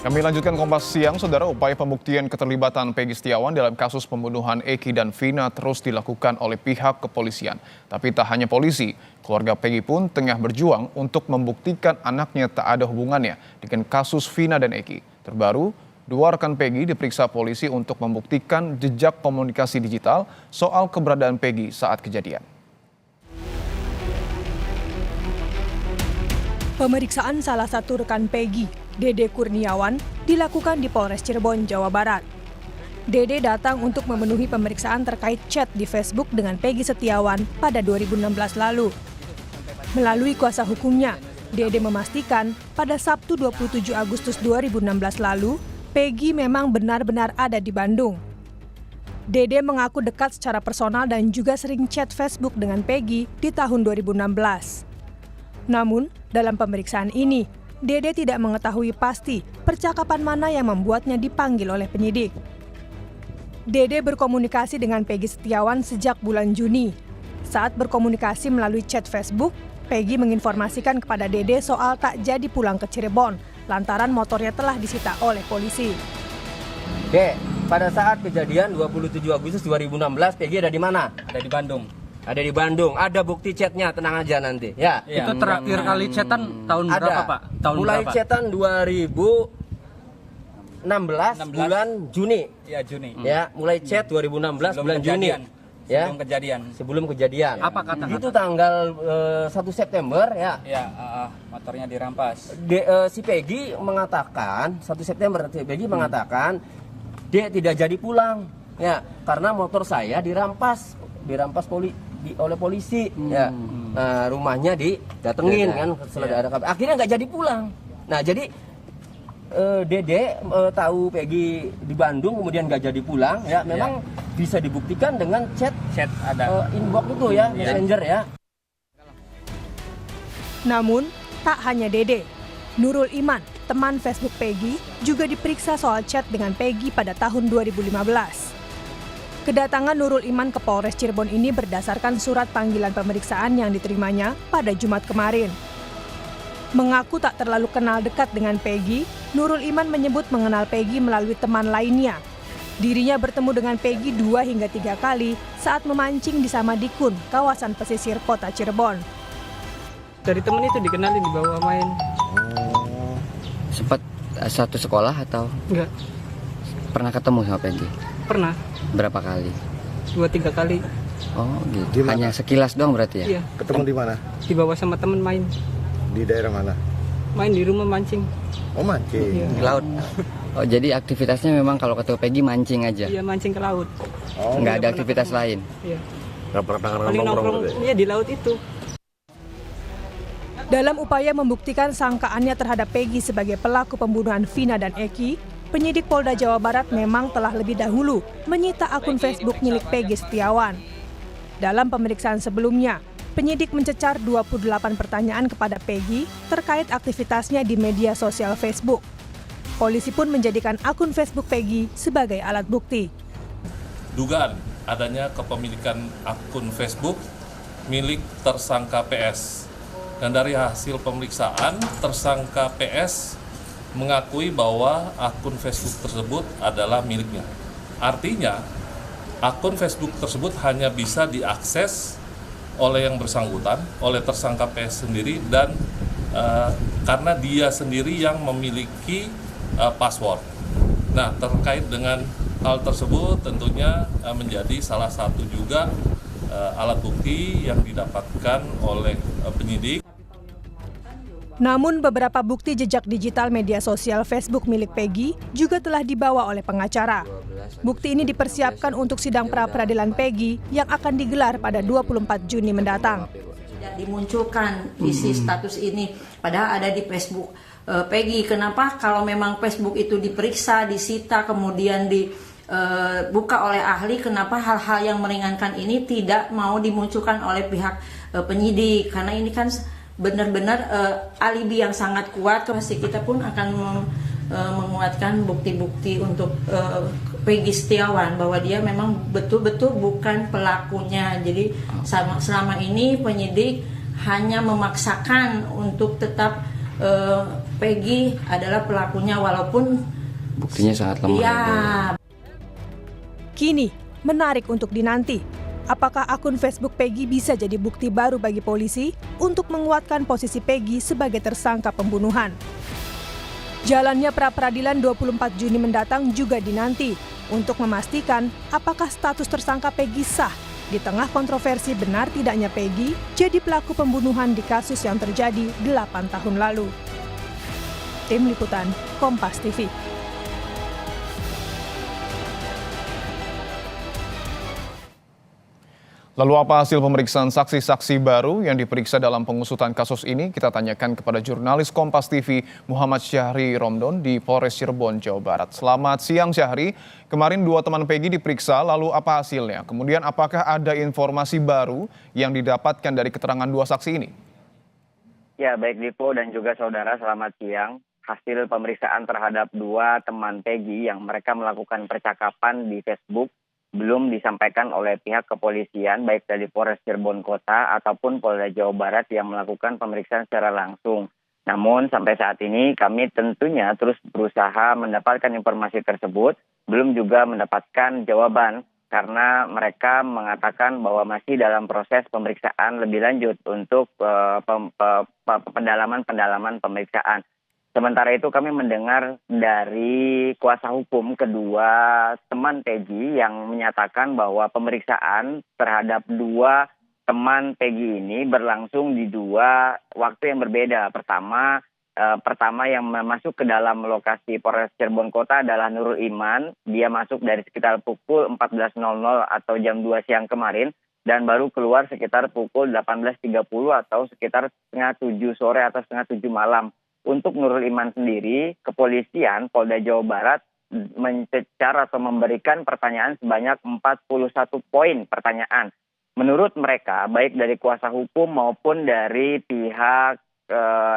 Kami lanjutkan Kompas Siang, Saudara. Upaya pembuktian keterlibatan Peggy Setiawan dalam kasus pembunuhan Eki dan Vina terus dilakukan oleh pihak kepolisian. Tapi tak hanya polisi, keluarga Peggy pun tengah berjuang untuk membuktikan anaknya tak ada hubungannya dengan kasus Vina dan Eki. Terbaru, dua rekan Peggy diperiksa polisi untuk membuktikan jejak komunikasi digital soal keberadaan Peggy saat kejadian. Pemeriksaan salah satu rekan Peggy, Dede Kurniawan, dilakukan di Polres Cirebon, Jawa Barat. Dede datang untuk memenuhi pemeriksaan terkait chat di Facebook dengan Peggy Setiawan pada 2016 lalu. Melalui kuasa hukumnya, Dede memastikan pada Sabtu 27 Agustus 2016 lalu, Peggy memang benar-benar ada di Bandung. Dede mengaku dekat secara personal dan juga sering chat Facebook dengan Peggy di tahun 2016. Namun, dalam pemeriksaan ini, Dede tidak mengetahui pasti percakapan mana yang membuatnya dipanggil oleh penyidik. Dede berkomunikasi dengan Peggy Setiawan sejak bulan Juni. Saat berkomunikasi melalui chat Facebook, Peggy menginformasikan kepada Dede soal tak jadi pulang ke Cirebon lantaran motornya telah disita oleh polisi. Dek, pada saat kejadian 27 Agustus 2016, Peggy ada di mana? Ada di Bandung. Ada di Bandung. Ada bukti chatnya, tenang aja nanti. Ya. Itu terakhir kali chatan tahun Ada. berapa, Pak? Tahun mulai berapa? chatan 2016 bulan Juni. Iya, Juni. Ya, mulai chat 2016 bulan Juni. Ya. Sebelum kejadian. Sebelum kejadian. Apa kata-kata? Itu tanggal 1 September ya. Ya, motornya dirampas. Si Peggy mengatakan 1 September Peggy mengatakan dia tidak jadi pulang ya karena motor saya dirampas oleh polisi ya. Nah, rumahnya didatengin kan setelah ada kabar. Akhirnya nggak jadi pulang. Nah, jadi Dede tahu Peggy di Bandung kemudian nggak jadi pulang ya memang bisa dibuktikan dengan chat ada inbox itu ya, messenger ya. Namun, tak hanya Dede. Nurul Iman, teman Facebook Peggy, juga diperiksa soal chat dengan Peggy pada tahun 2015. Kedatangan Nurul Iman ke Polres Cirebon ini berdasarkan surat panggilan pemeriksaan yang diterimanya pada Jumat kemarin. Mengaku tak terlalu kenal dekat dengan Peggy, Nurul Iman menyebut mengenal Peggy melalui teman lainnya. Dirinya bertemu dengan Peggy 2 hingga 3 kali saat memancing di Samadikun, kawasan pesisir kota Cirebon. Dari temen itu dikenalin dibawa main. Sempat satu sekolah atau Enggak, pernah ketemu sama Peggy? pernah Berapa kali? 2-3 kali. Oh gitu. Hanya sekilas doang berarti ya? Iya, Ketemu di mana? dibawa sama temen main. Di daerah mana? Main di rumah mancing. Oh, mancing. Iya. Di laut. Oh jadi aktivitasnya memang kalau ketemu Peggy mancing aja? Iya, mancing ke laut. Oh, Nggak ada pernah aktivitas ketemu. lain? Iya. nggak pernah Paling nongkrong iya di laut itu. Dalam upaya membuktikan sangkaannya terhadap Peggy sebagai pelaku pembunuhan Vina dan Eki, penyidik Polda Jawa Barat memang telah lebih dahulu menyita akun Facebook milik Peggy Setiawan. Dalam pemeriksaan sebelumnya, penyidik mencecar 28 pertanyaan kepada Peggy terkait aktivitasnya di media sosial Facebook. Polisi pun menjadikan akun Facebook Peggy sebagai alat bukti. Dugaan adanya kepemilikan akun Facebook milik tersangka PS. Dan dari hasil pemeriksaan, tersangka PS mengakui bahwa akun Facebook tersebut adalah miliknya. Artinya, akun Facebook tersebut hanya bisa diakses oleh yang bersangkutan, oleh tersangka PS sendiri, dan karena dia sendiri yang memiliki password. Nah, terkait dengan hal tersebut tentunya menjadi salah satu juga alat bukti yang didapatkan oleh penyidik. Namun beberapa bukti jejak digital media sosial Facebook milik Peggy juga telah dibawa oleh pengacara. Bukti ini dipersiapkan untuk sidang pra-peradilan Peggy yang akan digelar pada 24 Juni mendatang. Tidak dimunculkan isi status ini, padahal ada di Facebook Peggy. Kenapa kalau memang Facebook itu diperiksa, disita, kemudian dibuka oleh ahli, kenapa hal-hal yang meringankan ini tidak mau dimunculkan oleh pihak penyidik? Karena ini kan benar-benar alibi yang sangat kuat. Kita pun akan menguatkan bukti-bukti untuk Peggy Setiawan bahwa dia memang betul-betul bukan pelakunya. Jadi selama ini penyidik hanya memaksakan untuk tetap Peggy adalah pelakunya walaupun Buktinya sangat lemah. ya Kini, menarik untuk dinanti. Apakah akun Facebook Peggy bisa jadi bukti baru bagi polisi untuk menguatkan posisi Peggy sebagai tersangka pembunuhan? Jalannya pra-peradilan 24 Juni mendatang juga dinanti untuk memastikan apakah status tersangka Peggy sah di tengah kontroversi benar tidaknya Peggy jadi pelaku pembunuhan di kasus yang terjadi 8 tahun lalu. Tim Liputan, Kompas TV. Lalu apa hasil pemeriksaan saksi-saksi baru yang diperiksa dalam pengusutan kasus ini? Kita tanyakan kepada jurnalis Kompas TV Muhammad Syahri Romdon di Polres Cirebon, Jawa Barat. Selamat siang Syahri, kemarin 2 teman Peggy diperiksa, lalu apa hasilnya? Kemudian apakah ada informasi baru yang didapatkan dari keterangan 2 saksi ini? Ya, baik Dipo dan juga saudara, selamat siang. Hasil pemeriksaan terhadap 2 teman Peggy yang mereka melakukan percakapan di Facebook belum disampaikan oleh pihak kepolisian baik dari Polres Cirebon Kota ataupun Polda Jawa Barat yang melakukan pemeriksaan secara langsung. Namun sampai saat ini kami tentunya terus berusaha mendapatkan informasi tersebut, belum juga mendapatkan jawaban karena mereka mengatakan bahwa masih dalam proses pemeriksaan lebih lanjut untuk pendalaman pemeriksaan. Sementara itu kami mendengar dari kuasa hukum kedua teman Peggy yang menyatakan bahwa pemeriksaan terhadap 2 teman Peggy ini berlangsung di 2 waktu yang berbeda. Pertama yang masuk ke dalam lokasi Polres Cirebon Kota adalah Nurul Iman. Dia masuk dari sekitar pukul 14.00 atau jam 2 siang kemarin dan baru keluar sekitar pukul 18.30 atau sekitar setengah 7 sore atau setengah 7 malam. Untuk Nurul Iman sendiri, kepolisian Polda Jawa Barat mencecar atau memberikan pertanyaan sebanyak 41 poin pertanyaan. Menurut mereka, baik dari kuasa hukum maupun dari pihak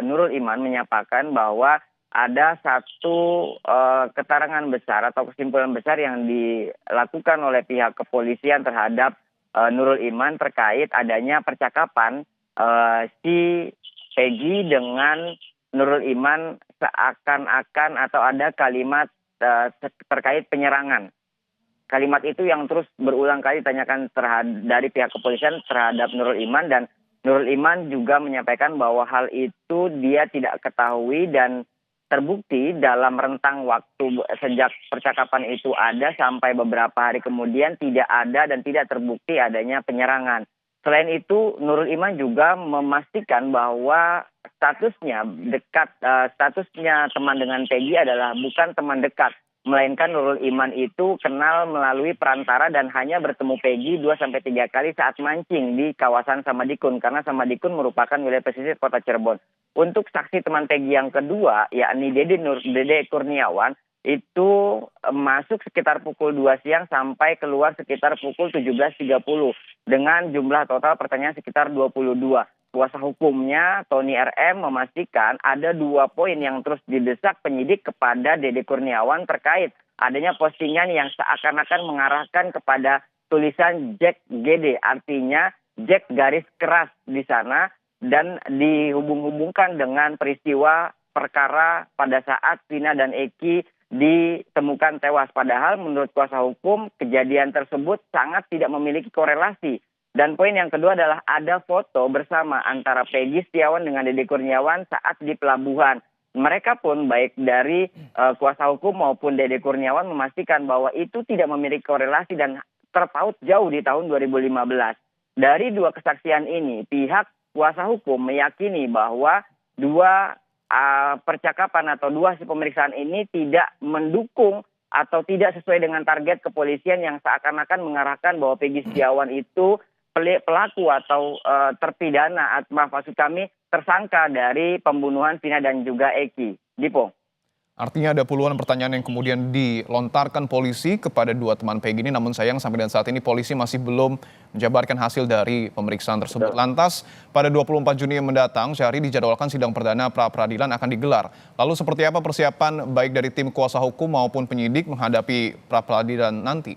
Nurul Iman menyatakan bahwa ada satu keterangan besar atau kesimpulan besar yang dilakukan oleh pihak kepolisian terhadap Nurul Iman terkait adanya percakapan si Peggy dengan Nurul Iman seakan-akan atau ada kalimat terkait penyerangan. Kalimat itu yang terus berulang kali ditanyakan dari pihak kepolisian terhadap Nurul Iman, dan Nurul Iman juga menyampaikan bahwa hal itu dia tidak ketahui dan terbukti dalam rentang waktu sejak percakapan itu ada sampai beberapa hari kemudian tidak ada dan tidak terbukti adanya penyerangan. Selain itu, Nurul Iman juga memastikan bahwa statusnya teman dengan Peggy adalah bukan teman dekat, melainkan Nurul Iman itu kenal melalui perantara dan hanya bertemu Peggy 2-3 kali saat mancing di kawasan Samadikun, karena Samadikun merupakan wilayah pesisir Kota Cirebon. Untuk saksi teman Peggy yang kedua, yakni Dede Kurniawan, itu masuk sekitar pukul 2 siang sampai keluar sekitar pukul 17.30 dengan jumlah total pertanyaan sekitar 22. Kuasa hukumnya Tony RM memastikan ada 2 poin yang terus didesak penyidik kepada Dede Kurniawan terkait adanya postingan yang seakan-akan mengarahkan kepada tulisan Jack GD, artinya Jack garis keras di sana, dan dihubung-hubungkan dengan peristiwa perkara pada saat Vina dan Eki ditemukan tewas. Padahal menurut kuasa hukum kejadian tersebut sangat tidak memiliki korelasi. Dan poin yang kedua adalah ada foto bersama antara Peggy Setiawan dengan Dede Kurniawan saat di pelabuhan. Mereka pun baik dari kuasa hukum maupun Dede Kurniawan memastikan bahwa itu tidak memiliki korelasi dan terpaut jauh di tahun 2015. Dari 2 kesaksian ini, pihak kuasa hukum meyakini bahwa 2 percakapan atau 2 hasil pemeriksaan ini tidak mendukung atau tidak sesuai dengan target kepolisian yang seakan-akan mengarahkan bahwa Peggy Setiawan itu pelaku atau terpidana, maksud kami tersangka dari pembunuhan Vina dan juga Eki. Dipo. Artinya ada puluhan pertanyaan yang kemudian dilontarkan polisi kepada 2 teman Peggy ini, namun sayang sampai dan saat ini polisi masih belum menjabarkan hasil dari pemeriksaan tersebut. Lantas pada 24 Juni yang mendatang, Syahri, dijadwalkan sidang perdana pra-peradilan akan digelar. Lalu seperti apa persiapan baik dari tim kuasa hukum maupun penyidik menghadapi pra-peradilan nanti?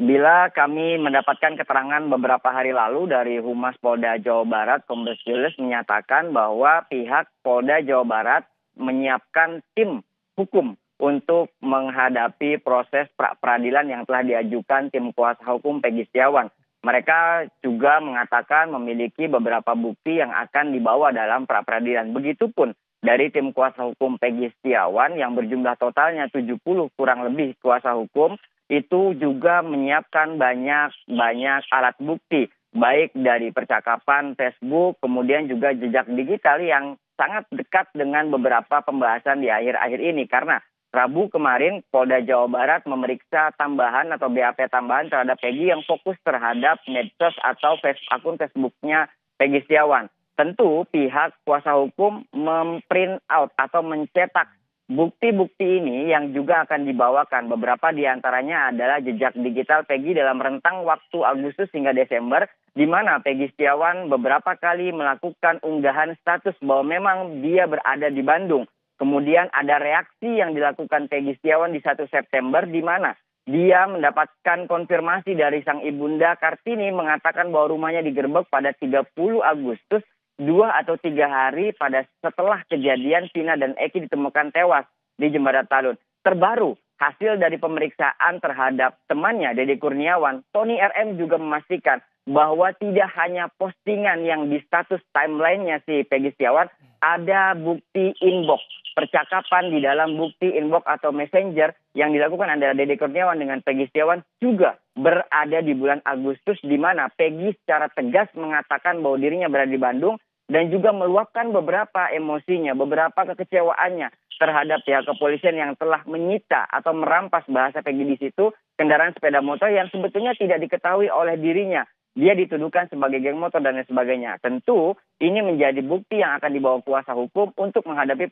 bila kami mendapatkan keterangan beberapa hari lalu dari Humas Polda Jawa Barat, Kombes Julius menyatakan bahwa pihak Polda Jawa Barat menyiapkan tim hukum untuk menghadapi proses pra-peradilan yang telah diajukan tim kuasa hukum Peggy Setiawan. Mereka juga mengatakan memiliki beberapa bukti yang akan dibawa dalam pra-peradilan. Begitupun dari tim kuasa hukum Peggy Setiawan yang berjumlah totalnya 70 kurang lebih kuasa hukum, itu juga menyiapkan banyak alat bukti, baik dari percakapan Facebook, kemudian juga jejak digital yang sangat dekat dengan beberapa pembahasan di akhir-akhir ini. Karena Rabu kemarin Polda Jawa Barat memeriksa tambahan atau BAP tambahan terhadap Peggy yang fokus terhadap medsos atau akun Facebooknya Peggy Setiawan. Tentu pihak kuasa hukum memprint out atau mencetak bukti-bukti ini yang juga akan dibawakan. Beberapa diantaranya adalah jejak digital Peggy dalam rentang waktu Agustus hingga Desember, di mana Peggy Setiawan beberapa kali melakukan unggahan status bahwa memang dia berada di Bandung. Kemudian ada reaksi yang dilakukan Peggy Setiawan di 1 September, di mana dia mendapatkan konfirmasi dari sang ibunda Kartini mengatakan bahwa rumahnya digerebek pada 30 Agustus, 2 atau 3 hari setelah kejadian Vina dan Eki ditemukan tewas di Jembatan Talun. Terbaru, hasil dari pemeriksaan terhadap temannya, Dede Kurniawan, Tony RM juga memastikan bahwa tidak hanya postingan yang di status timeline-nya si Peggy Setiawan, ada bukti inbox, percakapan di dalam bukti inbox atau messenger yang dilakukan antara Dede Kurniawan dengan Peggy Setiawan juga berada di bulan Agustus, di mana Peggy secara tegas mengatakan bahwa dirinya berada di Bandung dan juga meluapkan beberapa emosinya, beberapa kekecewaannya terhadap pihak kepolisian yang telah menyita atau merampas bahasa Peggy di situ kendaraan sepeda motor yang sebetulnya tidak diketahui oleh dirinya. Dia dituduhkan sebagai geng motor dan lain sebagainya. Tentu ini menjadi bukti yang akan dibawa kuasa hukum untuk menghadapi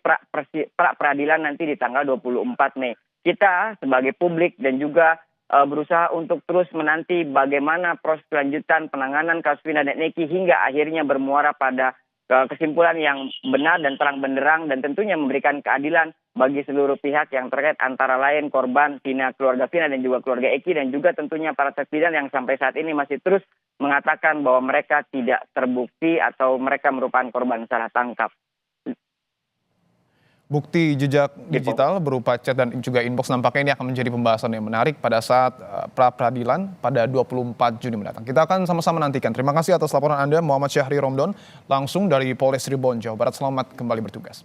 pra-peradilan nanti di tanggal 24 Mei. Kita sebagai publik dan juga berusaha untuk terus menanti bagaimana proses kelanjutan penanganan kasus Vina dan Eki hingga akhirnya bermuara pada kesimpulan yang benar dan terang benderang dan tentunya memberikan keadilan bagi seluruh pihak yang terkait, antara lain korban Vina, keluarga Vina dan juga keluarga Eki, dan juga tentunya para terpidana yang sampai saat ini masih terus mengatakan bahwa mereka tidak terbukti atau mereka merupakan korban salah tangkap. Bukti jejak digital berupa chat dan juga inbox nampaknya ini akan menjadi pembahasan yang menarik pada saat pra-peradilan pada 24 Juni mendatang. Kita akan sama-sama nantikan. Terima kasih atas laporan Anda, Muhammad Syahri Romdon, langsung dari Polres Cirebon, Jawa Barat. Selamat kembali bertugas.